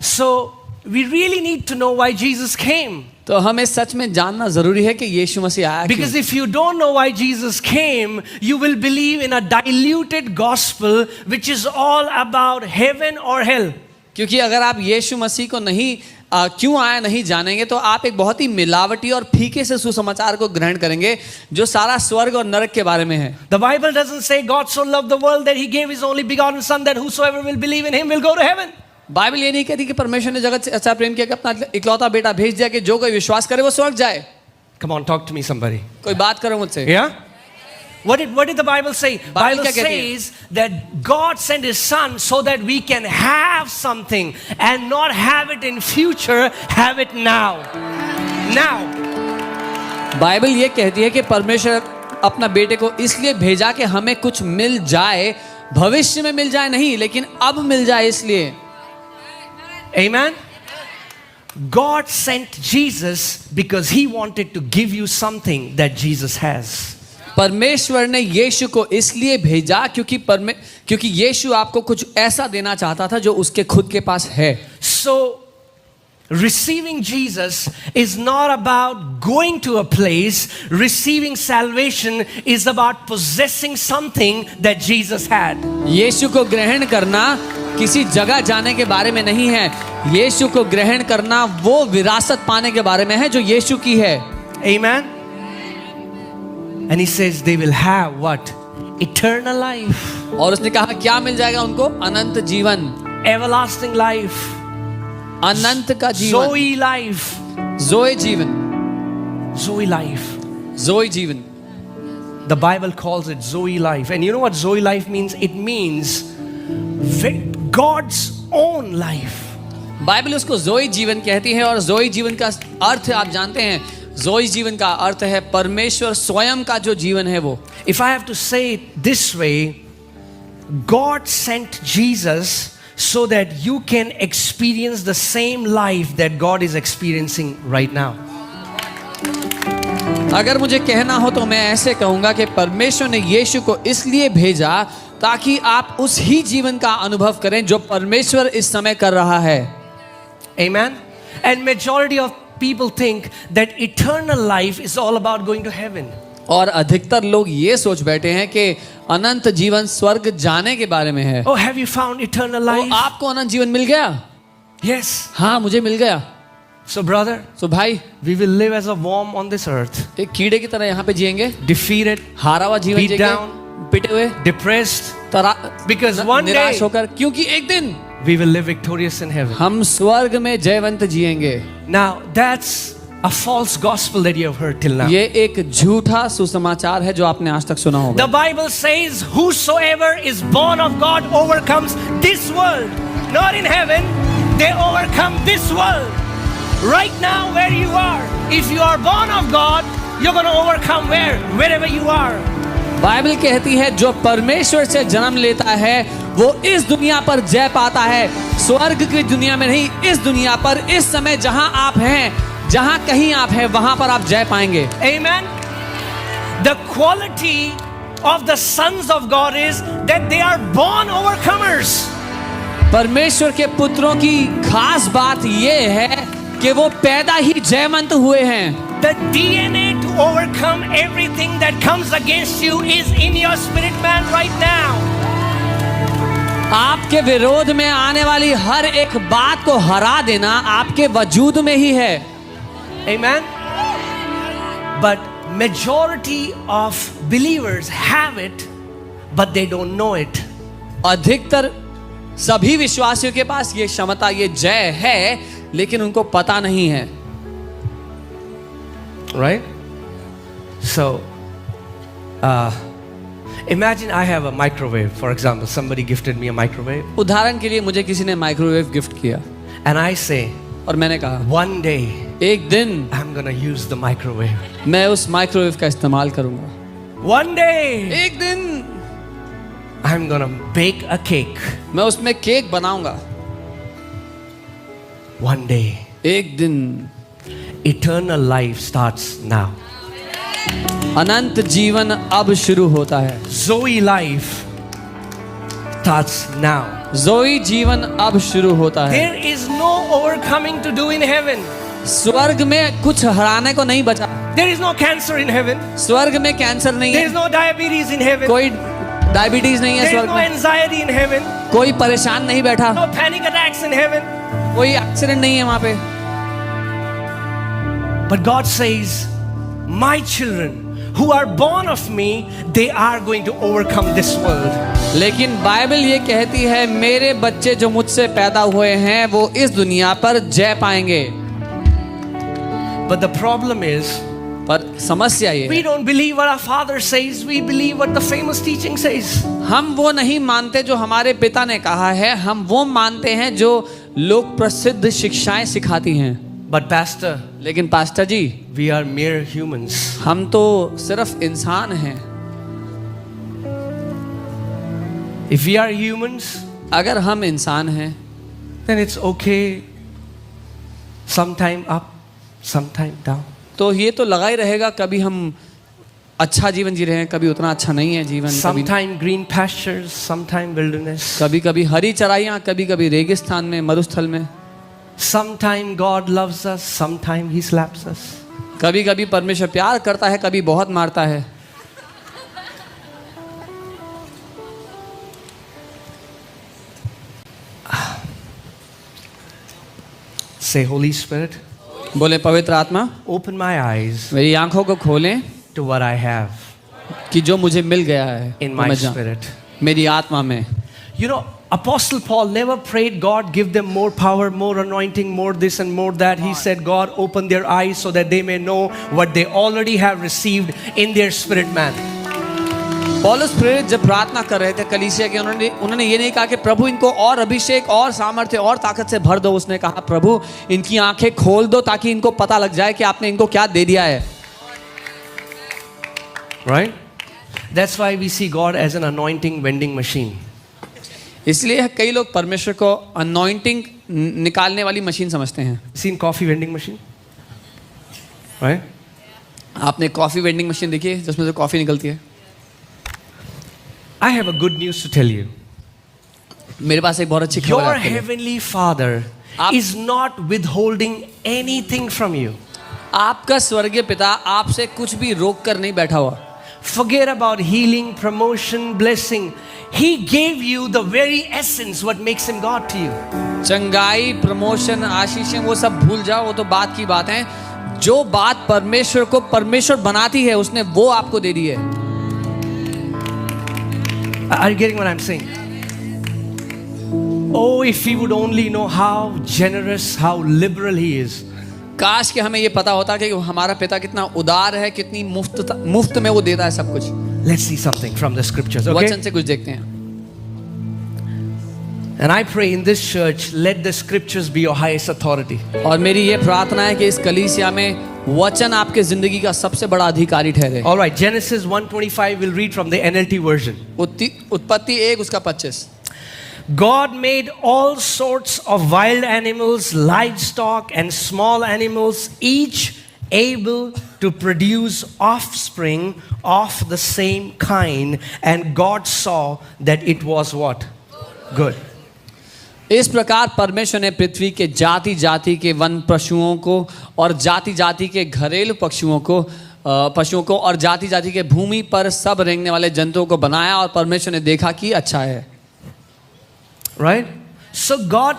So we really need to know why Jesus came. तो हमें सच में जानना जरूरी है कि यीशु मसीह आया क्यों? Because if you don't know why Jesus came, you will believe in a diluted gospel which is all about heaven or hell. क्योंकि अगर आप यीशु मसीह को नहीं क्यों आया नहीं जानेंगे तो आप एक बहुत ही मिलावटी और फीके से सुसमाचार को ग्रहण करेंगे जो सारा स्वर्ग और नरक के बारे में है। The Bible doesn't say God so loved the world that he gave his only begotten son that whosoever will believe in him will go to heaven. Bible ये नहीं कहती कि परमेश्वर ने जगत से अच्छा प्रेम किया कि अपना इकलौता बेटा भेज दिया कि जो कोई विश्वास करे वो स्वर्ग जाए। Come on, talk to me somebody. कोई बात करो मुझसे। Yeah? What did the Bible say? Bible क्या कहती है? says that God sent his son so that we can have something and not have it in future, have it now. Now. Bible ये कहती है कि परमेश्वर अपना बेटे को इसलिए भेजा कि हमें कुछ मिल जाए, भविष्य में मिल जाए नहीं लेकिन अब मिल जाए इसलिए। Amen. God sent Jesus because he wanted to give you something that Jesus has. परमेश्वर ने यीशु को इसलिए भेजा क्योंकि यीशु आपको कुछ ऐसा देना चाहता था जो उसके खुद के पास है। So receiving Jesus is not about going to a place. Receiving salvation is about possessing something that Jesus had. यीशु को ग्रहण करना किसी जगह जाने के बारे में नहीं है, यीशु को ग्रहण करना वो विरासत पाने के बारे में है जो यीशु की है। Amen. And he says they will have what? Eternal life. और उसने कहा क्या मिल जाएगा उनको? अनंत जीवन, Everlasting life. अनंत का जीवन, Zoe life. जोए जीवन, Zoe life. जोए जीवन। The Bible calls it Zoe life. And you know what Zoe life means? It means God's own life. Bible उसको जोई जीवन कहती है और जोई जीवन का अर्थ आप जानते हैं, जोई जीवन का अर्थ है परमेश्वर स्वयं का जो जीवन है वो। If I have to say it this way, God sent Jesus so that you can experience the same life that God is experiencing right now. अगर मुझे कहना हो तो मैं ऐसे कहूंगा कि परमेश्वर ने यीशु को इसलिए भेजा ताकि आप उस ही जीवन का अनुभव करें जो परमेश्वर इस समय कर रहा है। Amen. And majority of people think that eternal life is all about going to heaven. और अधिकतर लोग ये सोच बैठे हैं कि अनंत जीवन स्वर्ग जाने के बारे में है। Oh, have you found eternal life? आपको अनंत जीवन मिल गया? Yes. हाँ, मुझे मिल गया। So brother, तो भाई, we will live as a worm on this earth. एक कीड़े की तरह यहाँ पे जिएंगे, Defeated, हारा हुआ जीवन beat जिएंगे, down, पिटे हुए, depressed, because one day निराश होकर, क्योंकि एक दिन we will live victorious in heaven. हम स्वर्ग में जयवंत जिएंगे। Now that's a false gospel that you have heard till now. ये एक झूठा सुसमाचार है जो आपने आज तक सुना होगा। The Bible says whosoever is born of God overcomes this world. Not in heaven, they overcome this world. Right now where you are, if you are born of God, you're going to overcome wherever you are. Bible कहती है जो परमेश्वर से जन्म लेता है वो इस दुनिया पर जय पाता है, स्वर्ग की दुनिया में नहीं, इस दुनिया पर इस समय जहां आप हैं, जहां कहीं आप हैं वहां पर आप जय पाएंगे। Amen. The quality of the sons of God is that they are born overcomers. परमेश्वर के पुत्रों की खास बात ये है कि वो पैदा ही जयवंत हुए हैं। The DNA to overcome everything that comes against you is in your spirit man right now. आपके विरोध में आने वाली हर एक बात को हरा देना आपके वजूद में ही है। Amen. But majority of believers have it, but they don't know it. अधिकतर सभी विश्वासियों के पास ये क्षमता, ये जय है, लेकिन उनको पता नहीं है। Right? So, imagine I have a microwave. For example, somebody gifted me a microwave. उदाहरण के लिए मुझे किसी ने माइक्रोवेव गिफ्ट किया And I say, और मैंने कहा one day एक दिन I'm gonna use the microwave. मैं उस माइक्रोवेव का इस्तेमाल करूंगा। One day एक दिन I'm gonna bake a cake. मैं उसमें केक बनाऊंगा। One day एक दिन eternal life starts now. अनंत जीवन अब शुरू होता है। Zoe life starts now. जोई जीवन अब शुरू होता है। There is no overcoming to do in heaven. स्वर्ग में कुछ हराने को नहीं बचा। There is no cancer in heaven. स्वर्ग में कैंसर नहीं There is है, no diabetes in heaven. कोई डायबिटीज नहीं है There is स्वर्ग no में, anxiety in heaven. कोई परेशान नहीं बैठा, No panic attacks in heaven. कोई एक्सीडेंट नहीं है वहां पे। But God says, my children who are born of me, they are going to overcome this world. लेकिन बाइबल ये कहती है मेरे बच्चे जो मुझसे पैदा हुए हैं वो इस दुनिया पर जय पाएंगे। But the problem is, पर समस्या ये we है, don't believe what our father says. We believe what the famous teaching says. हम वो नहीं मानते जो हमारे पिता ने कहा है, हम वो मानते हैं जो लोग प्रसिद्ध शिक्षाएं सिखाती हैं। But pastor, लेकिन pastor ji, we are mere humans. हम तो सिर्फ इंसान हैं। If we are humans, अगर हम इंसान हैं then it's okay. Sometime up, sometime down. तो ये तो लगा ही रहेगा, कभी हम अच्छा जीवन जी रहे हैं, कभी उतना अच्छा नहीं है जीवन, कभी Sometime green pastures, sometime wilderness. कभी कभी हरी चराइयाँ, कभी कभी रेगिस्तान में, मरुस्थल में। Sometime God loves us, sometime He slaps us. कभी कभी परमेश्वर प्यार करता है, कभी बहुत मारता है। Say, Holy Spirit, बोले पवित्र आत्मा, open my eyes मेरी आंखों को खोलें to what I have कि जो मुझे मिल गया है in वो my मैं जान- spirit. मेरी आत्मा में। You know, Apostle Paul never prayed God give them more power, more anointing, more this and more that. He said, God, open their eyes so that they may know what they already have received in their spirit man. पौलुस प्रेरित जब प्रार्थना कर रहे थे कलीसिया के, उन्होंने ये नहीं कहा कि प्रभु इनको और अभिषेक और सामर्थ्य और ताकत से भर दो। उसने कहा प्रभु इनकी आंखें खोल दो ताकि इनको पता लग जाए कि आपने इनको क्या दे दिया है। Right? That's why we see God as an anointing vending machine. इसलिए कई लोग परमेश्वर को अनॉइंटिंग निकालने वाली मशीन समझते हैं। Seen coffee vending machine? Right? आपने कॉफी वेंडिंग मशीन देखी है जिसमें से कॉफी निकलती है? I have a good news to tell you. मेरे पास एक बहुत अच्छी खबर Your है आपके लिए। heavenly Father आप- is not withholding anything from you. आपका स्वर्गीय पिता आपसे कुछ भी रोक कर नहीं बैठा हुआ। Forget about healing, promotion, blessing. He gave you the very essence what makes him God to you. चंगाई, प्रमोशन, आशीषें वो सब भूल जाओ, वो तो बात की बात है। जो बात परमेश्वर को परमेश्वर बनाती है उसने वो आपको दे दी है। Are you getting what I'm saying? Oh, if we would only know how generous, how liberal he is. काश कि हमें ये पता होता कि हमारा पिता कितना उदार है, कितनी मुफ्त में वो देता है सब कुछ। Let's see something from the scriptures, okay? वचन से कुछ देखते हैं। And I pray in this church, let the scriptures be your highest authority. और मेरी ये प्रार्थना है कि इस कलीसिया में वचन आपके जिंदगी का सबसे बड़ा अधिकारी ठहरे। All right, Genesis 1:25, we'll read from the NLT version. उत्पत्ति 1 उसका 25। God made all sorts of wild animals, livestock, and small animals, each able to produce offspring of the same kind. And God saw that it was what? Good. इस प्रकार परमेश्वर ने पृथ्वी के जाति जाति के वन पशुओं को और जाति जाति के घरेलू पशुओं को और जाति जाति के भूमि पर सब रेंगने वाले जंतुओं को बनाया और परमेश्वर ने देखा कि अच्छा है। Right? So God,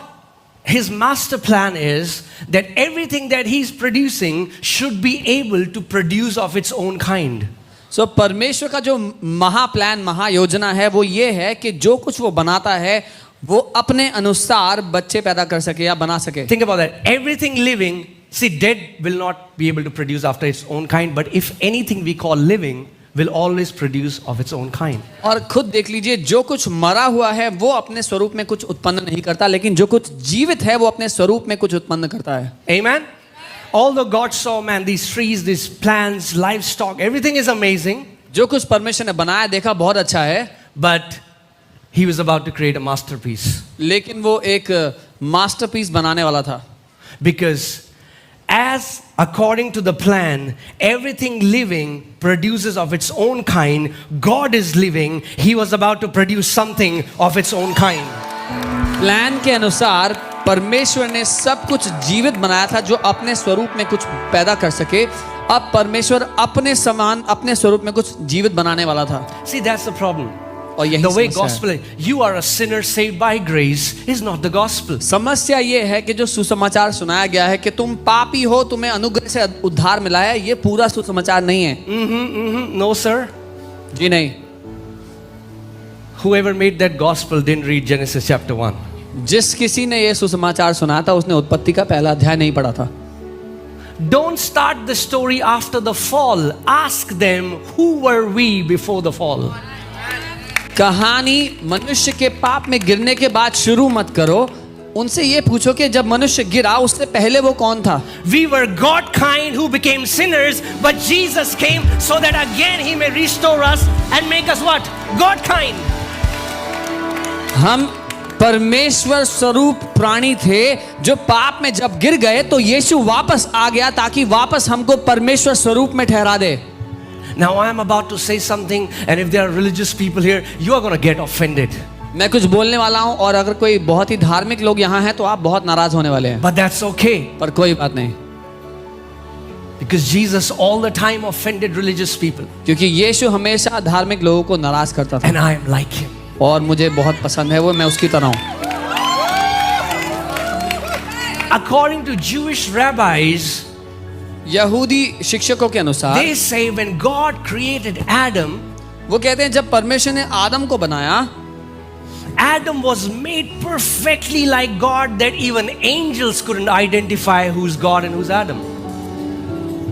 His master plan is that everything that He's producing should be able to produce of its own kind. सो परमेश्वर का जो महाप्लान महायोजना है वो ये है कि जो कुछ वो बनाता है वो अपने अनुसार बच्चे पैदा कर सके या बना सके। Think about that. Everything living, see, dead will not be able to produce after its own kind, but if anything we call living will always produce of its own kind. और खुद देख लीजिए, जो कुछ मरा हुआ है वो अपने स्वरूप में कुछ उत्पन्न नहीं करता, लेकिन जो कुछ जीवित है वो अपने स्वरूप में कुछ उत्पन्न करता है। Amen? Although God saw, man, these trees, these plants, livestock, everything is amazing, जो कुछ परमेश्वर ने बनाया देखा बहुत अच्छा है, but He was about to create a masterpiece. लेकिन वो एक मास्टरपीस बनाने वाला था। Because as according to the plan, everything living produces of its own kind. God is living. He was about to produce something of its own kind. Plan के अनुसार परमेश्वर ने सब कुछ जीवित बनाया था जो अपने स्वरूप में कुछ पैदा कर सके। अब परमेश्वर अपने समान अपने स्वरूप में कुछ जीवित बनाने वाला था। See, that's the problem. और यही The way समस्या gospel is, you are a sinner saved by grace is not the gospel. समस्या ये है कि जो सुसमाचार सुनाया गया है कि तुम पापी हो, तुम्हें अनुग्रह से उद्धार मिला है, ये पूरा सुसमाचार नहीं है। No, sir. जी नहीं। Whoever made that gospel didn't read Genesis chapter 1. जिस किसी ने ये सुसमाचार सुनाया था उसने उत्पत्ति का पहला अध्याय नहीं पढ़ा था। Don't start the story after the fall. Ask them, who were we before the fall? कहानी मनुष्य के पाप में गिरने के बाद शुरू मत करो, उनसे ये पूछो कि जब मनुष्य गिरा उससे पहले वो कौन था। We were God kind who became sinners, but Jesus came so that again He may restore us and make us what? God kind. हम परमेश्वर स्वरूप प्राणी थे जो पाप में जब गिर गए तो यीशु वापस आ गया ताकि वापस हमको परमेश्वर स्वरूप में ठहरा दे। Now I am about to say something, and if there are religious people here, you are going to get offended. मैं कुछ बोलने वाला हूं और अगर कोई बहुत ही धार्मिक लोग यहाँ हैं तो आप बहुत नाराज होने वाले हैं। But that's okay. पर कोई बात नहीं, Because Jesus all the time offended religious people. क्योंकि यीशु हमेशा धार्मिक लोगों को नाराज करता था And I am like Him. और मुझे बहुत पसंद है वो, मैं उसकी तरह हूं। According to Jewish rabbis, यहूदी शिक्षकों के अनुसार they say when God created Adam, वो कहते हैं जब परमेश्वर ने आदम को बनाया, Adam was made perfectly like God that even angels couldn't identify who's God and who's Adam.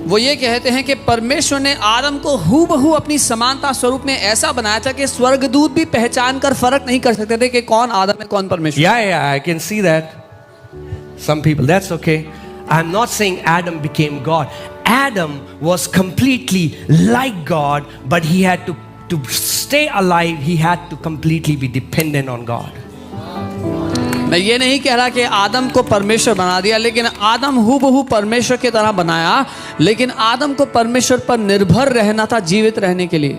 वो ये कहते हैं कि परमेश्वर ने आदम को हूबहू अपनी समानता स्वरूप में ऐसा बनाया था कि स्वर्गदूत भी पहचान कर फर्क नहीं कर सकते थे कि कौन आदम है कौन परमेश्वर। Yeah, I can see that. Some people, that's okay. I'm not saying Adam became God. Adam was completely like God, but he had to stay alive, he had to completely be dependent on God. मैं ये नहीं कह रहा कि आदम को परमेश्वर बना दिया, लेकिन आदम हूबहू परमेश्वर की तरह बनाया, लेकिन आदम को परमेश्वर पर निर्भर रहना था जीवित रहने के लिए।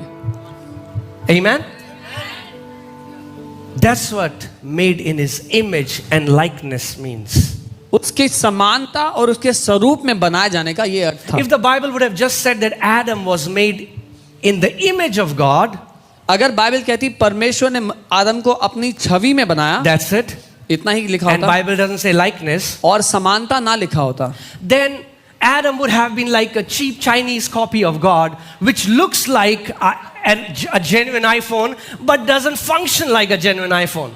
Amen? That's what made in his image and likeness means. उसकी समानता और उसके स्वरूप में बनाए जाने का ये अर्थ था। If the Bible would have just said that Adam was made in the image of God, अगर बाइबल कहती परमेश्वर ने आदम को अपनी छवि में बनाया, that's it. इतना ही लिखा And होता, Bible doesn't say likeness, और समानता ना लिखा होता, then Adam would have been like a cheap Chinese copy of God, which looks like a genuine iPhone, but doesn't function like a genuine iPhone.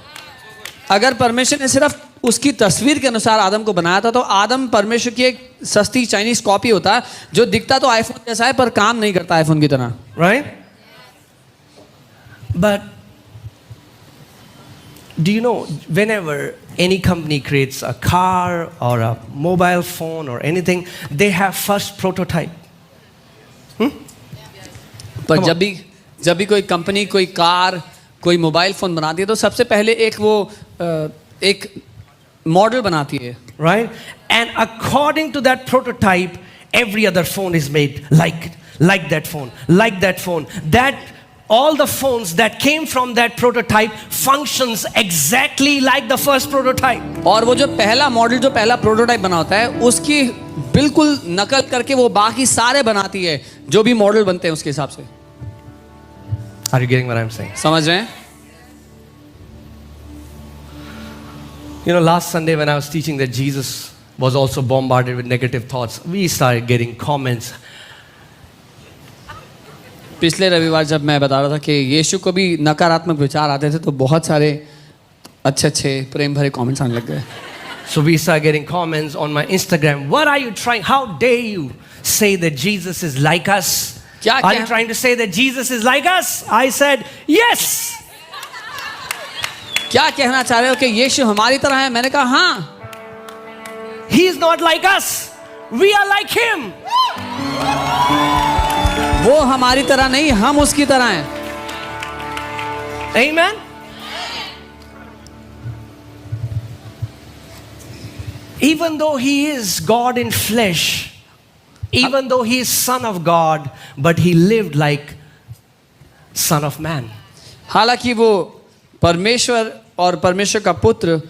अगर परमेश्वर ने सिर्फ उसकी तस्वीर के अनुसार आदम को बनाया था तो आदम परमेश्वर की एक सस्ती चाइनीज कॉपी होता जो दिखता तो आईफोन जैसा है पर काम नहीं करता आईफोन की तरह। Right? But do you know, whenever any company creates a car or a mobile phone or anything, they have first prototype. पर जब भी कोई कंपनी कोई कार कोई मोबाइल फोन बनाती है तो सबसे पहले एक मॉडल बनाती है, right? And according to that prototype, every other phone is made like that phone, like that phone. That all the phones that came from that prototype functions exactly like the first prototype. और वो जो पहला model जो पहला prototype बना होता है उसकी बिल्कुल नकल करके वो बाकी सारे बनाती है जो भी मॉडल बनते हैं उसके हिसाब से। Are you getting what I'm saying? समझ रहे हैं? You know, last Sunday when I was teaching that Jesus was also bombarded with negative thoughts, we started getting comments. पिछले रविवार जब मैं बता रहा था कि यीशु को भी नकारात्मक विचार आते थे तो बहुत सारे अच्छे प्रेम भरे कमेंट्स आने लग गए। So we started getting comments on my Instagram. What are you trying? How dare you say that Jesus is like us? Are you trying to say that Jesus is like us? I said, yes. क्या कहना चाह रहे हो कि यीशु हमारी तरह है? मैंने कहा हाँ। He is not like us. We are like him. वो हमारी तरह नहीं, हम उसकी तरह हैं। Amen. Even though he is God in flesh, Even though he is son of God, but he lived like son of man. हालांकि वो परमेश्वर और परमेश्वर का पुत्र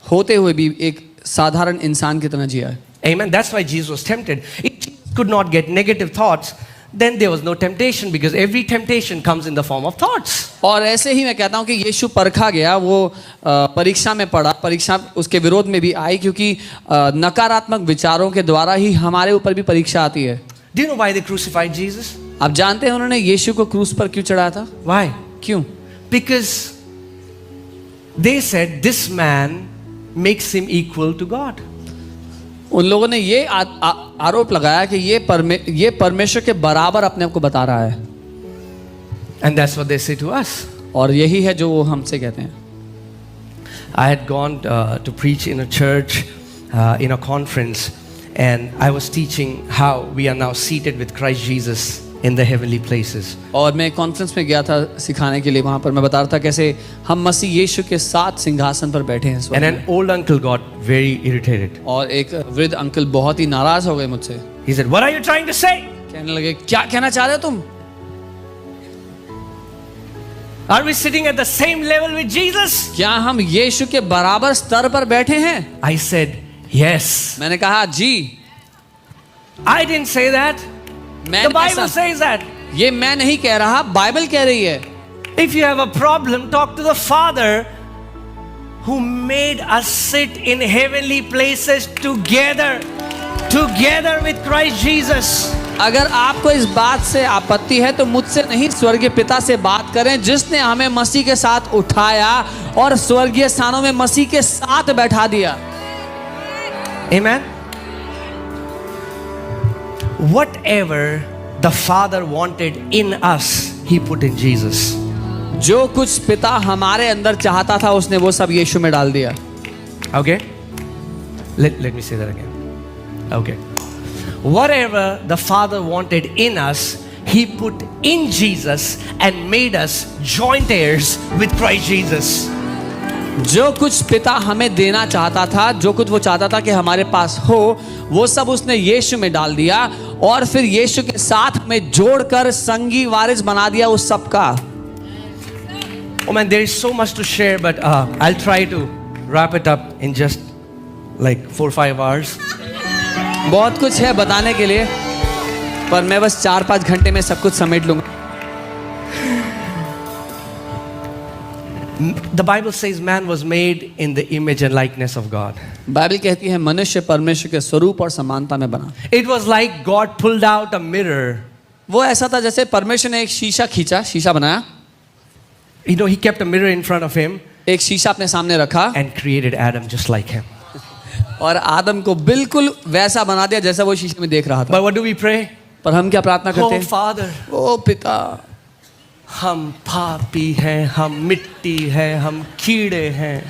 होते हुए भी एक साधारण इंसान की तरह जिया है. Amen. That's why Jesus was tempted. If Jesus could not get negative thoughts, then there was no temptation, because every temptation comes in the form of thoughts. और ऐसे ही मैं कहता हूँ कि यीशु परखा गया, वो परीक्षा में पड़ा, परीक्षा उसके विरोध में भी आई, क्योंकि नकारात्मक विचारों के द्वारा ही हमारे ऊपर भी परीक्षा आती है. Do you know why they crucified Jesus? आप जानते हैं उन्होंने यीशु को क्रूस पर क्यों चढ़ाया था? Why? क्यों? Because they said this man makes him equal to God. उन लोगों ने ये आरोप लगाया कि ये परमेश्वर के बराबर अपने आप को बता रहा है. And that's what they say to us. और यही है जो वो हमसे कहते हैं. I had gone to preach in a church, in a conference, and I was teaching how we are now seated with Christ Jesus in the heavenly places. और मैं कॉन्फ्रेंस में गया था सिखाने के लिए. वहाँ पर मैं बता रहा था कैसे हम मसीह यीशु के साथ सिंहासन पर बैठे हैं. And an old uncle got very irritated. और एक वृद्ध अंकल बहुत ही नाराज हो गए मुझसे. He said, "What are you trying to say? कहने लगे, क्या कहना चाह रहे हो तुम? Are we sitting at the same level with Jesus?" क्या हम यीशु के बराबर स्तर पर बैठे हैं? I said, "Yes." मैंने कहा जी. I didn't say that. The मैंने Bible ऐसा, says that. ये मैं नहीं कह रहा, बाइबल कह रही है. If you have a problem, talk to the Father who made us sit in heavenly places together with Christ Jesus. अगर आपको इस बात से आपत्ति है तो मुझसे नहीं, स्वर्गीय पिता से बात करें, जिसने हमें मसीह के साथ उठाया और स्वर्गीय स्थानों में मसीह के साथ बैठा दिया. Amen. Whatever the Father wanted in us, He put in Jesus. जो कुछ पिता हमारे अंदर चाहता था उसने वो सब यीशु में डाल दिया. Okay? Let me say that again. Okay. Whatever the Father wanted in us, He put in Jesus and made us joint heirs with Christ Jesus. जो कुछ पिता हमें देना चाहता था, जो कुछ वो चाहता था कि हमारे पास हो, वो सब उसने यीशु में डाल दिया और फिर यीशु के साथ हमें जोड़कर संगी वारिस बना दिया उस सब का. Oh man, there is so much to share, but I'll try to wrap it up in just like 4-5 hours. बहुत कुछ है बताने के लिए, पर मैं बस 4-5 घंटे में सब कुछ समेट लूंगा. The Bible says man was made in the image and likeness of God. Bible कहती है मनुष्य परमेश्वर के स्वरूप और समानता में बना. It was like God pulled out a mirror. वो ऐसा था जैसे परमेश्वर ने एक शीशा खींचा, शीशा बनाया. You know, He kept a mirror in front of Him एक शीशा अपने सामने रखा and created Adam just like him. और आदम को बिल्कुल वैसा बना दिया जैसा वो शीशे में देख रहा था. But what do we pray? पर हम क्या प्रार्थना करते Oh हैं? Father, ओ पिता, हम पापी हैं, हम मिट्टी हैं, हम कीड़े हैं.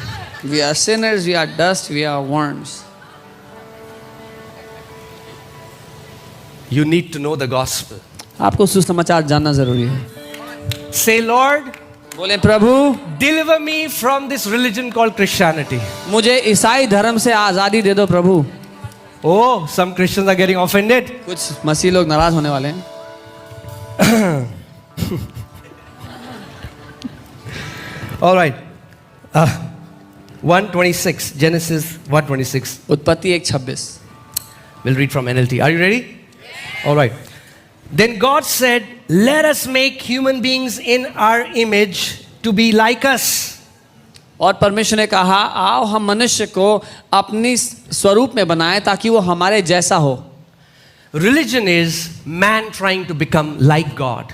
we are sinners, we are dust, we are worms. You need to know the gospel. आपको सुसमाचार जानना जरूरी है. Say, Lord, बोले प्रभु, deliver me from this religion called Christianity. मुझे ईसाई धर्म से आजादी दे दो प्रभु. Oh, some Christians are getting offended. कुछ मसीह लोग नाराज होने वाले हैं. All right. 1:26, Genesis 1:26. उत्पत्ति 1:26. We'll read from NLT. Are you ready? All right. Then God said, "Let us make human beings in our image to be like us." और परमेश्वर ने कहा, आओ हम मनुष्य को अपनी स्वरूप में बनाएं ताकि वो हमारे जैसा हो. Religion is man trying to become like God.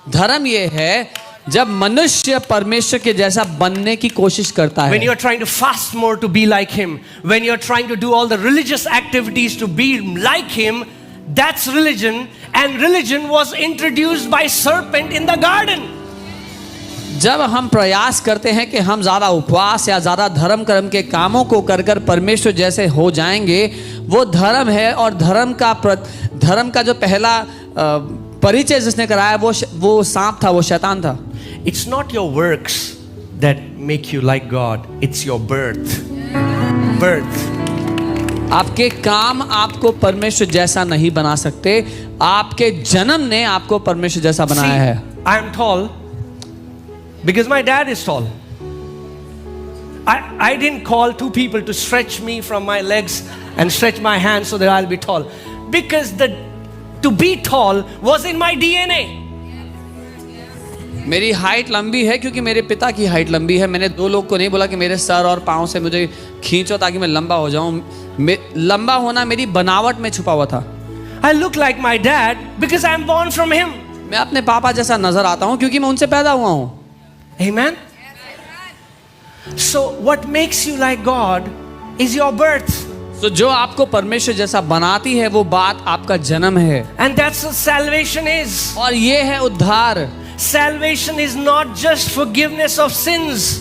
धर्म ये है जब मनुष्य परमेश्वर के जैसा बनने की कोशिश करता When है. you are trying to fast more to be like Him, when you are trying to do all the religious activities to be like Him, that's religion. And religion was introduced by serpent in the garden. जब हम प्रयास करते हैं कि हम ज़्यादा उपवास या ज़्यादा धर्म कर्म के कामों को कर कर परमेश्वर जैसे हो जाएंगे, वो धर्म है. और धर्म का जो पहला परिचय जिसने कराया वो सांप था, वो शैतान था. It's not your works that make you like God. It's your birth. Birth. आपके काम आपको परमेश्वर जैसा नहीं बना सकते, आपके जन्म ने आपको परमेश्वर जैसा बनाया है। I am tall because my dad is tall. I didn't call two people to stretch me from my legs and stretch my hands so that I'll be tall. Because to be tall was in my DNA. मेरी height लंबी है क्योंकि मेरे पिता की height लंबी है। मैंने दो लोग को नहीं बोला कि मेरे सर और पाँव से मुझे खींचो ताकि मैं लंबा हो जाऊं। लंबा होना मेरी बनावट में छुपा हुआ था। I look like my dad because I am born from him. मैं अपने पापा जैसा नजर आता हूं क्योंकि मैं उनसे पैदा हुआ हूं। Amen. So what makes you like God is your birth. तो जो आपको परमेश्वर जैसा बनाती है वो बात आपका जन्म है। And that's what salvation is. और ये है उद्धार। Salvation is not just forgiveness of sins.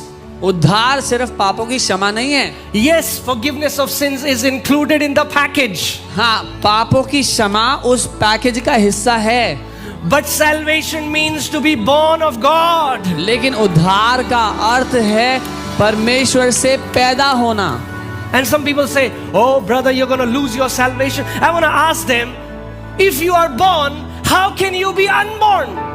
उद्धार सिर्फ पापों की क्षमा नहीं है। Yes, forgiveness of sins is included in the package. हाँ, पापों की क्षमा उस पैकेज का हिस्सा है। But salvation means to be born of God. लेकिन उद्धार का अर्थ है परमेश्वर से पैदा होना। And some people say, "Oh brother, you're going to lose your salvation." I want to ask them, if you are born, how can you be unborn?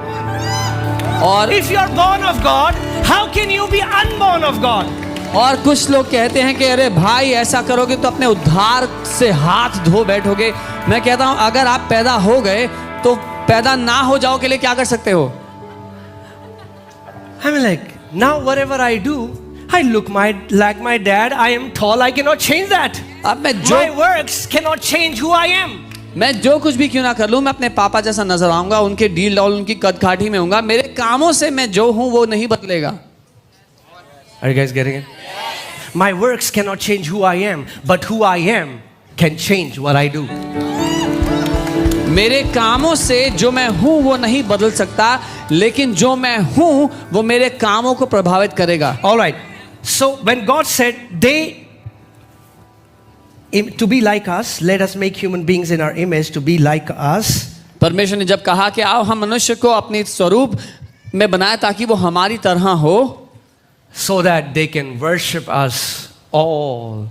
और If you are born of God, how can you be unborn of God? और कुछ लोग कहते हैं कि अरे भाई ऐसा करोगे तो अपने उद्धार से हाथ धो बैठोगे। मैं कहता हूं अगर आप पैदा हो गए तो पैदा ना हो जाओ के लिए क्या कर सकते हो? I'm like, now whatever I do, I look like my dad. I am tall. I cannot change that. अब मैं My works cannot change who I am. मैं जो कुछ भी क्यों ना कर लूं, मैं अपने पापा जैसा नजर आऊंगा, उनके डील डॉल, उनकी कद काठी में होऊंगा। मेरे कामों से मैं जो हूं वो नहीं बदलेगा। Are you guys getting it? My works cannot change who I am, but who I am can change what I do. मेरे कामों से जो मैं हूं वो नहीं बदल सकता, लेकिन जो मैं हूं वो मेरे कामों को प्रभावित करेगा। All right. So when God said to be like us, let us make human beings in our image to be like us. परमेश्वर ने जब कहा कि आओ हम मनुष्य को अपने स्वरूप में बनाए ताकि वो हमारी तरह हो, so that they can worship us all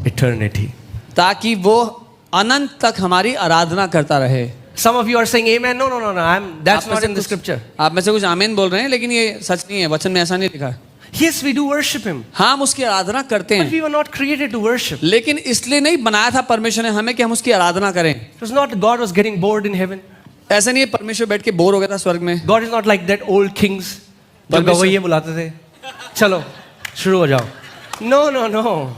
eternity. ताकि वो अनंत तक हमारी आराधना करता रहे। Some of you are saying amen. No. That's not in the scripture. आप में से कुछ आमीन बोल रहे हैं, लेकिन ये सच नहीं है, वचन में ऐसा नहीं लिखा है। Yes, we do worship him. हाँ, हम उसकी आराधना करते But हैं, we were not created to worship. लेकिन इसलिए नहीं बनाया था परमेश्वर ने हमें कि हम उसकी आराधना करें। It was not God was getting bored in heaven. ऐसा नहीं है परमेश्वर बैठ के बोर हो गया था स्वर्ग में। God is not like that old kings. जो परमेश्वर- गवैये बुलाते थे, चलो शुरू हो जाओ। No.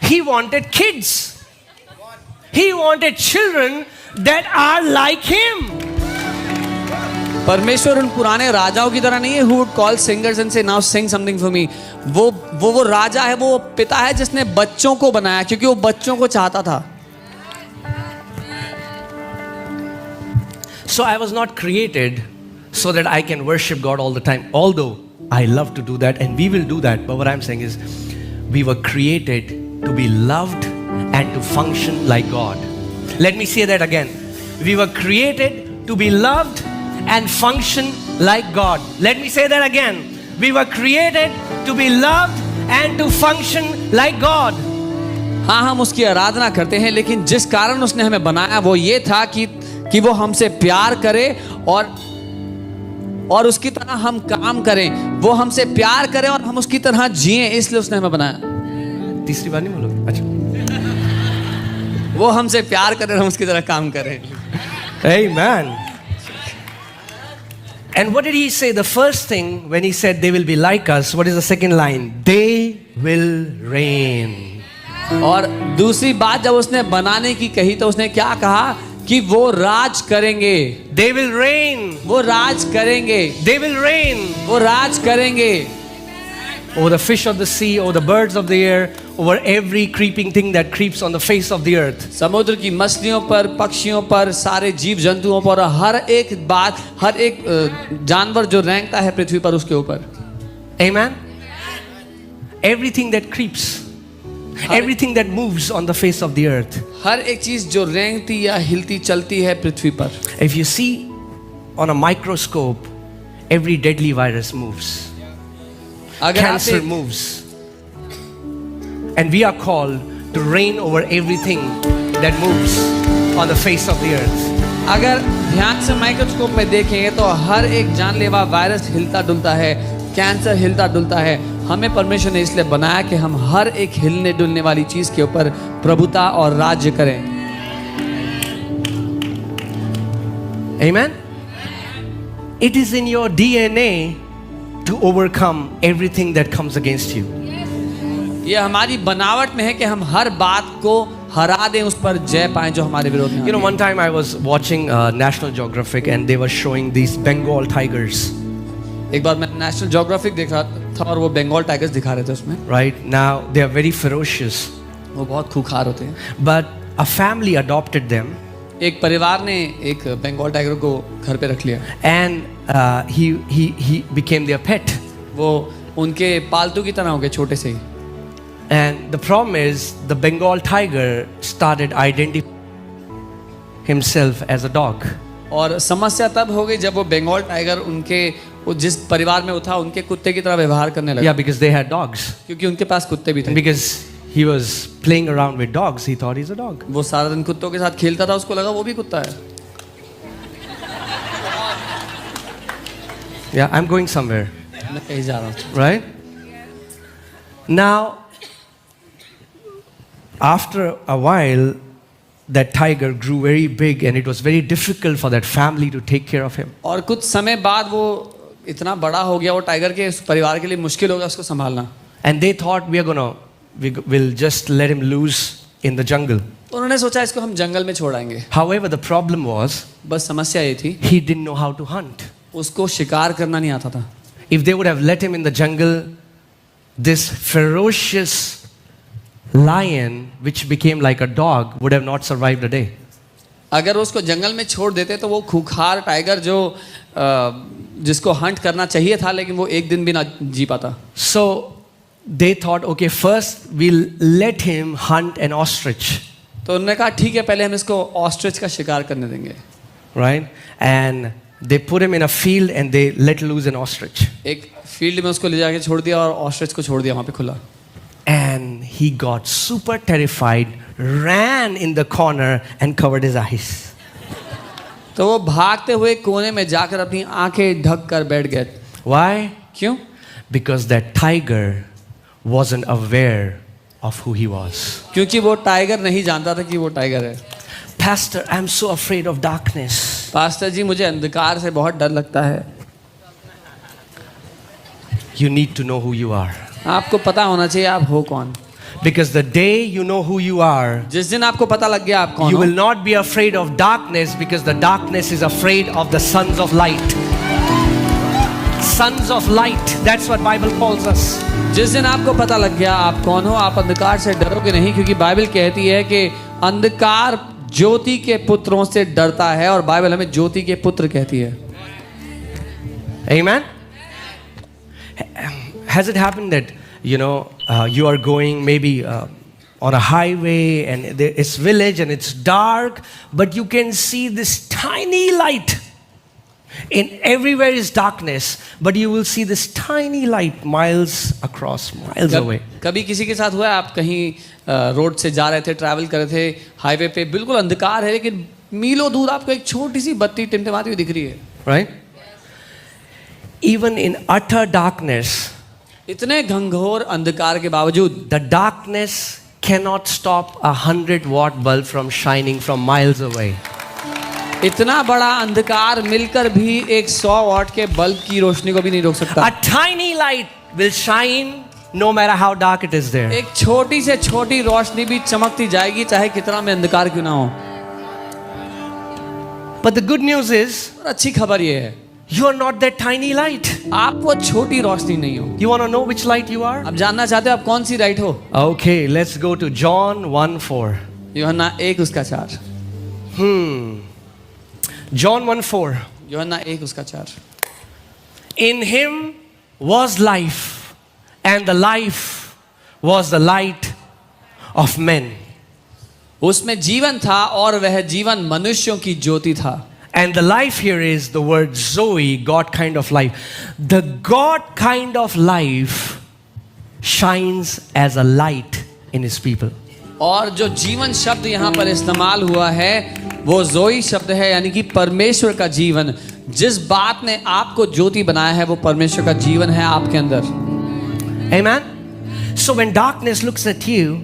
He wanted kids. He wanted children that are like him. परमेश्वर उन पुराने राजाओं की तरह नहीं है who would call singers and say now sing something for me। वो राजा है, वो पिता है जिसने बच्चों को बनाया क्योंकि वो बच्चों को चाहता था। So I was not created so that I can worship God all the time. Although I love to do that and we will do that. But what I'm saying is we were created to be loved and to function like God. Let me say that again. We were created to be loved and function like God. Let me say that again. We were created to be loved and to function like God. हाँ, हम उसकी आराधना करते हैं, लेकिन जिस कारण उसने हमें बनाया वो ये था कि वो हमसे प्यार करे और उसकी तरह हम काम करें। वो हमसे प्यार करे और हम उसकी तरह जिएं, इसलिए उसने हमें बनाया। तीसरी बार नहीं बोलोगे? अच्छा। वो हमसे प्यार करे और हम उसकी तरह काम करें। Amen. And what did he say? The first thing when he said they will be like us, what is the second line? They will reign. और दूसरी बात जब उसने बनाने की कही तो उसने क्या कहा कि वो राज करेंगे। They will reign. वो राज करेंगे। They will reign वो राज करेंगे over the fish of the sea, over the birds of the air, over every creeping thing that creeps on the face of the earth. समुद्र की मछलियों पर, पक्षियों पर, सारे जीव जंतुओं पर, हर एक बात, हर एक जानवर जो रेंगता है पृथ्वी पर उसके ऊपर। Amen. Everything that creeps, everything that moves on the face of the earth. हर एक चीज जो रेंगती या हिलती चलती है पृथ्वी पर। If you see on a microscope, every deadly virus moves. अगर आप Cancer एक- moves. And we are called to reign over everything that moves on the face of the earth. अगर ध्यान से माइक्रोस्कोप में देखेंगे तो हर एक जानलेवा वायरस हिलता डुलता है, कैंसर हिलता डुलता है। हमें परमेश्वर ने इसलिए बनाया कि हम हर एक हिलने डुलने वाली चीज के ऊपर प्रभुता और राज्य करें। Amen? It is in your DNA to overcome everything that comes against you. ये हमारी बनावट में है कि हम हर बात को हरा दें, उस पर जय पाएं जो हमारे विरोध में। You know, one time I was watching National Geographic and they were showing these Bengal tigers. एक बार मैं नेशनल ज्योग्राफिक देख रहा था और वो बंगाल टाइगर्स दिखा रहे थे उसमें। Right now they are very ferocious. वो बहुत खूंखार होते हैं। But a family adopted them एक परिवार ने एक बंगाल टाइगर को घर पे रख लिया and he became their pet. वो उनके पालतू की तरह हो गए छोटे से ही। And the problem is the Bengal tiger started identifying himself as a dog. और समस्या तब हो गई जब वो बंगाल टाइगर उनके वो जिस परिवार में वो था उनके कुत्ते की तरह व्यवहार करने लगा। Yeah, because they had dogs. क्योंकि उनके पास कुत्ते भी थे। And because he was playing around with dogs, he thought he's a dog. वो सारा दिन कुत्तों के साथ खेलता था, उसको लगा वो भी कुत्ता है। Yeah, I'm going somewhere. मैं कहीं जा रहा हूँ। Right? Now, after a while, that tiger grew very big and it was very difficult for that family to take care of him. और कुछ समय बाद वो इतना बड़ा हो गया वो टाइगर के उस परिवार के लिए मुश्किल हो गया उसको संभालना। And they thought we'll just let him loose in the jungle. उन्होंने सोचा इसको हम जंगल में छोड़ाएंगे। However, the problem was बस समस्या ये थी he didn't know how to hunt. उसको शिकार करना नहीं आता था। If they would have let him in the jungle, this ferocious lion, which became like a dog, would have not survived a day. अगर उसको जंगल में छोड़ देते तो वो खूंखार टाइगर जो जिसको हंट करना चाहिए था लेकिन वो एक दिन भी ना जी पाता। So they thought, okay, first we'll let him hunt an ostrich. तो उन्होंने कहा ठीक है पहले हम इसको ऑस्ट्रिच का शिकार करने देंगे। Right? And they put him in a field and they let loose an ostrich. एक फील्ड में उसको ले जाके छोड़ दिया और ऑस्ट्रिच को छोड़ दिया वहाँ पे खुला। And he got super terrified, ran in the corner and covered his eyes. तो वो भागते हुए कोने में जाकर अपनी आंखें ढक कर बैठ गए। Why? क्यों? Because that tiger wasn't aware of who he was. क्योंकि वो टाइगर नहीं जानता था कि वो टाइगर है। Pastor, I'm so afraid of darkness. Pastor ji मुझे अंधकार से बहुत डर लगता है। You need to know who you are. आपको पता होना चाहिए आप हो कौन। Because the day you know who you are, जिस दिन आपको पता लग गया आप कौन you हो, will not be afraid of darkness because the darkness is afraid of the sons of light. Sons of light, that's what Bible calls us. जिस दिन आपको पता लग गया आप कौन हो, आप अंधकार से डरोगे नहीं, क्योंकि बाइबल कहती है कि अंधकार ज्योति के पुत्रों से डरता है और बाइबल हमें ज्योति के पुत्र कहती है। Amen? Has it happened that you are going maybe on a highway and it's village and it's dark, but you can see this tiny light. In everywhere is darkness, but you will see this tiny light miles across, miles away. कभी किसी के साथ हुआ है आप कहीं road से जा रहे थे, ट्रैवल कर रहे थे, हाईवे पे बिल्कुल अंधकार है लेकिन मीलों दूर आपको एक छोटी सी बत्ती टिमटिमाती हुई दिख रही है। Right? Even in utter darkness, इतने घंघोर अंधकार के बावजूद the darkness cannot stop 100-watt bulb from shining from miles away. इतना बड़ा अंधकार मिलकर भी एक 100 वाट के बल्ब की रोशनी को भी नहीं रोक सकता। A tiny light will shine no matter how dark it is there. एक छोटी से छोटी रोशनी भी चमकती जाएगी चाहे कितना में अंधकार क्यों ना हो। But the good news is, और अच्छी खबर ये है you are not that tiny light. आप वो छोटी रोशनी नहीं हो। You want to know which light you are? आप जानना चाहते हो आप कौन सी लाइट हो? Okay, let's go to John 1:4. यूहन्ना 1:4। John 1:4. यूहन्ना 1:4। In him was life, and the life was the light of men. उसमें जीवन था और वह जीवन मनुष्यों की ज्योति था। And the life here is the word Zoe, God kind of life. The God kind of life shines as a light in his people. और जो जीवन शब्द यहाँ पर इस्तेमाल हुआ है वो जोई शब्द है, यानी कि परमेश्वर का जीवन। जिस बात ने आपको ज्योति बनाया है वो परमेश्वर का जीवन है आपके अंदर। Amen. So when darkness looks at you,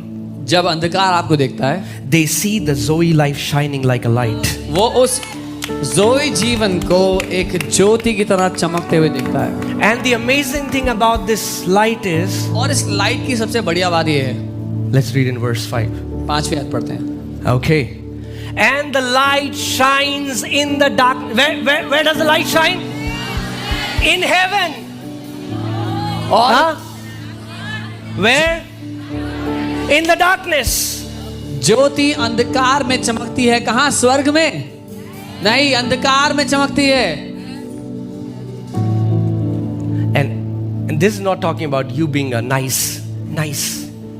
जब अंधकार आपको देखता है, they see the Zoe life shining like a light. वो उस जोई जीवन को एक ज्योति की तरह चमकते हुए देखता है। And the amazing thing about this light is, और इस लाइट की सबसे बढ़िया बात ये है, let's read in verse 5. 5वीं आयत पढ़ते हैं। Okay. And the light shines in the dark. Where does the light shine? In heaven. और Huh? Where? In the darkness. ज्योति अंधकार में चमकती है। कहाँ? स्वर्ग में नहीं, अंधकार में चमकती है। And this is not talking about you being a nice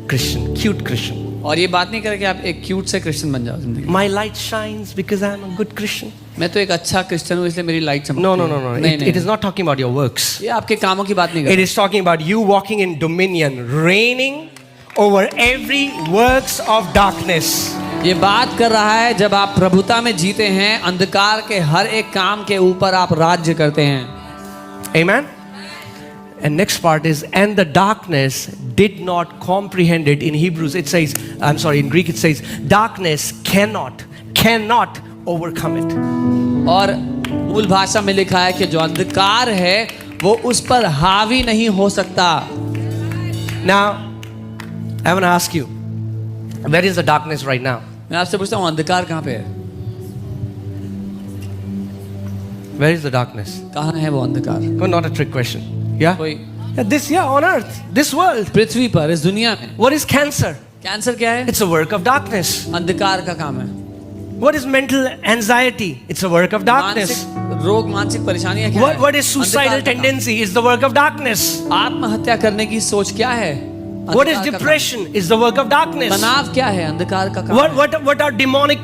Christian, cute Christian. और ये बात नहीं करे कि आप एक क्यूट से क्रिश्चियन बन जाओ जिंदगी। My light shines because I am a good Christian. मैं तो एक अच्छा क्रिश्चियन हूँ इसलिए मेरी लाइट चमकती No. है। नहीं, It is not talking about your works. ये आपके कामों की बात नहीं It कर is talking about you walking in dominion, reigning over every works of darkness. ये बात कर रहा है जब आप प्रभुता में जीते हैं, अंधकार के हर एक काम के ऊपर आप राज्य करते हैं। Amen. And next part is, and the darkness did not comprehend it. In Hebrews it says, in Greek it says, darkness cannot overcome it. और मूल भाषा में लिखा है कि जो अंधकार है वो उस पर हावी नहीं हो सकता। Now, I want to ask you, where is the darkness right now? मैं आपसे पूछता हूँ अंधकार कहाँ पे है? Where is the darkness? कहाँ है वो अंधकार? Oh, not a trick question. Yeah? कोई On earth, this world. पृथ्वी पर, इस दुनिया में। What is cancer? कैंसर क्या है? It's a work of darkness. अंधकार का काम है। What is mental anxiety? It's a work of darkness. मानसिक रोग, मानसिक परेशानियां क्या है? What is suicidal tendency? It's the work of darkness. आत्महत्या करने की सोच क्या है? What is अंधकार का depression? It's the work of काम। darkness. तनाव क्या है? अंधकार का काम है। What are demonic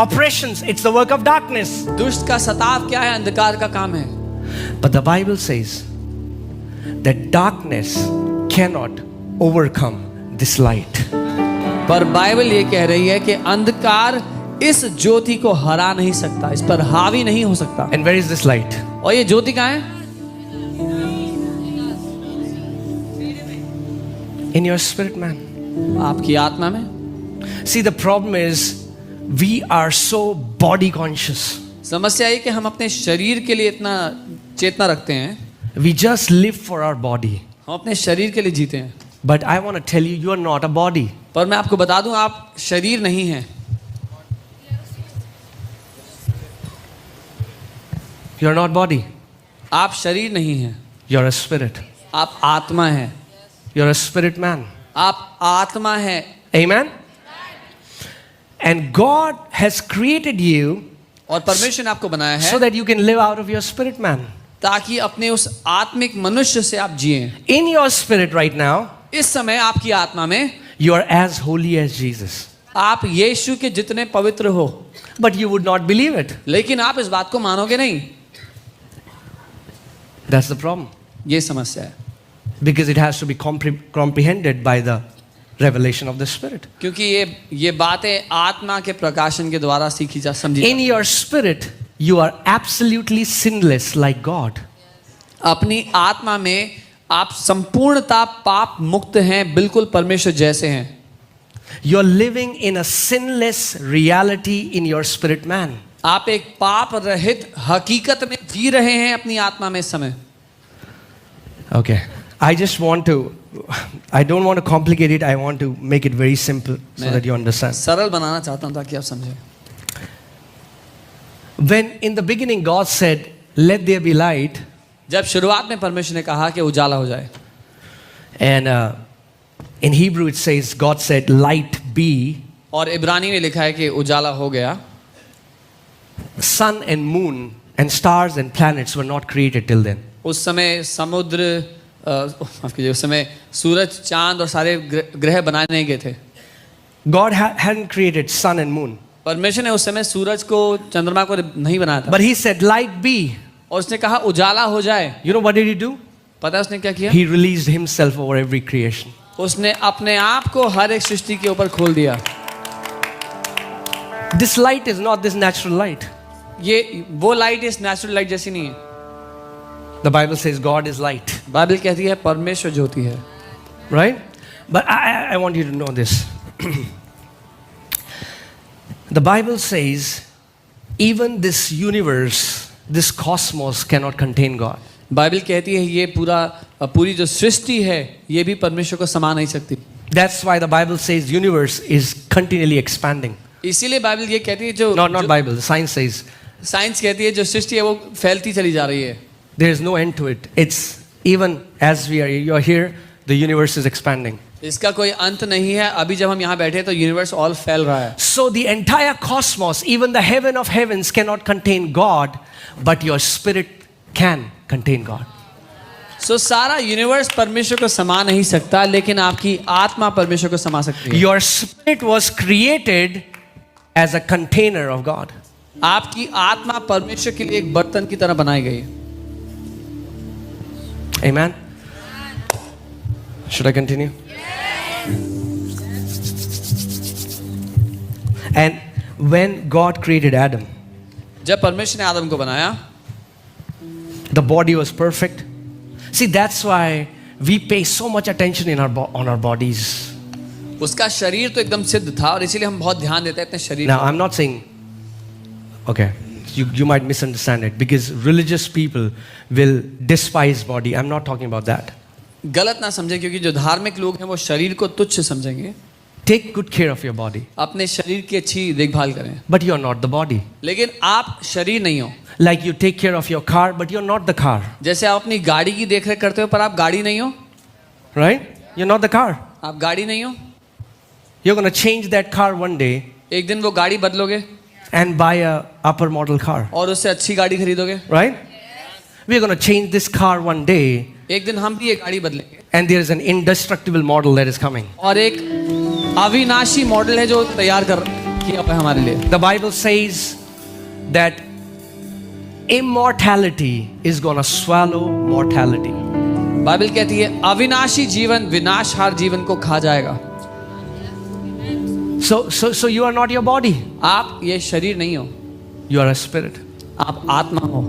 oppressions? It's the work of darkness. दुष्ट का सताव क्या है? अंधकार का काम है। But the Bible says that darkness cannot overcome this light. पर बाइबल ये कह रही है कि अंधकार इस ज्योति को हरा नहीं सकता, इस पर हावी नहीं हो सकता। And where is this light? और ये ज्योति कहाँ है? In your spirit, man. आपकी आत्मा में। See, the problem is we are so body conscious. समस्या ये कि हम अपने शरीर के लिए इतना चेतना रखते हैं, We just live for our body. हम अपने शरीर के लिए जीते हैं। But I want to tell you, you are not a body. पर मैं आपको बता दूं, आप शरीर नहीं हैं। You are not body. आप शरीर नहीं हैं, You are a spirit. आप आत्मा हैं। You are a spirit man. आप आत्मा हैं। Amen. And God has created you और परमेश्वर ने आपको बनाया है so that you can live out of your spirit man. ताकि अपने उस आत्मिक मनुष्य से आप जिएं। In your spirit right now, इस समय आपकी आत्मा में you are as holy as Jesus. आप यीशु के जितने पवित्र हो, But you would not believe it. लेकिन आप इस बात को मानोगे नहीं। That's the problem. ये समस्या है, Because it has to be comprehended by the revelation of the Spirit. क्योंकि ये बातें आत्मा के प्रकाशन के द्वारा सीखी जा समझी In your spirit, you are absolutely sinless like God. अपनी आत्मा में आप संपूर्णता पाप मुक्त हैं, बिल्कुल परमेश्वर जैसे हैं। You are living in a sinless reality in your spirit man. आप एक पाप रहित हकीकत में जी रहे हैं अपनी आत्मा में इस समय। Okay. I don't want to complicate it. I want to make it very simple so that you understand. सरल बनाना चाहता हूं ताकि आप समझें। When in the beginning God said, let there be light, जब शुरुआत में परमेश्वर ने कहा कि उजाला हो जाए, and in Hebrew it says, God said, light be, और इब्रानी में लिखा है कि उजाला हो गया, sun and moon and stars and planets were not created till then. उस समय समुद्र माफ कीजिए, उस समय सूरज, चांद और सारे ग्रह बनाए नहीं गए थे। God hadn't created sun and moon. परमेश्वर ने उस समय सूरज को, चंद्रमा को नहीं बनाया था। But he said, light be. और उसने कहा उजाला हो जाए। You know what did he do? पता है उसने क्या किया? He released himself over every creation. उसने अपने आप को हर एक सृष्टि के ऊपर खोल दिया। This light is not this natural light. ये वो लाइट इस नेचुरल लाइट जैसी नहीं है। The Bible says God is light, Bible कहती है परमेश्वर ज्योति है। right? But I want you to know this. The Bible says even this universe, this cosmos cannot contain God. Bible कहती है ये पूरी जो सृष्टि है ये भी परमेश्वर को समा नहीं सकती। That's why the Bible says universe is continually expanding. इसीलिए बाइबल ये कहती है जो Not Bible, the science says science कहती है जो सृष्टि है वो फैलती चली जा रही है। there is no end to it. It's even as you are here, the universe is expanding. इसका कोई अंत नहीं है। अभी जब हम यहाँ बैठे हैं तो यूनिवर्स ऑल फैल रहा है। So the entire cosmos, even the heaven of heavens cannot contain God, but your spirit can contain God. सो सारा यूनिवर्स परमेश्वर को समा नहीं सकता, लेकिन आपकी आत्मा परमेश्वर को समा सकती है। Your spirit was created as a container of God. आपकी आत्मा परमेश्वर के लिए एक बर्तन की तरह बनाई गई है। Amen. Should I continue? And when God created Adam, जब परमेश्वर ने आदम को बनाया, the body was perfect. See, that's why we pay so much attention on our bodies. उसका शरीर तो एकदम सिद्ध था और इसीलिए हम बहुत ध्यान देते हैं अपने शरीर। Now, I'm not saying, okay, you might misunderstand it because religious people will despise body. I'm not talking about that. गलत ना समझें, क्योंकि जो धार्मिक लोग हैं वो शरीर को तुच्छ समझेंगे। Take good care of your body. अपने शरीर की अच्छी देखभाल करें। But you're not the body. लेकिन आप शरीर नहीं हो। Like you take care of your car, but you're not the car. जैसे आप अपनी गाड़ी की देखरेख करते हो पर आप गाड़ी नहीं हो। Right? You're not the car. आप गाड़ी नहीं हो। You're going to change that car one day एक दिन वो गाड़ी बदलोगे and buy a upper model car. और उससे अच्छी गाड़ी खरीदोगे। Right? We're going to change this car one day एक दिन हम भी ये गाड़ी बदलेंगे। and there's an indestructible model that is coming. और एक अविनाशी मॉडल है जो तैयार किया हुआ है हमारे लिए। The Bible says that immortality is going to swallow mortality. Bible कहती है अविनाशी जीवन विनाशहार जीवन को खा जाएगा। So you are not your body. आप ये शरीर नहीं हो, You are a spirit. आप आत्मा हो।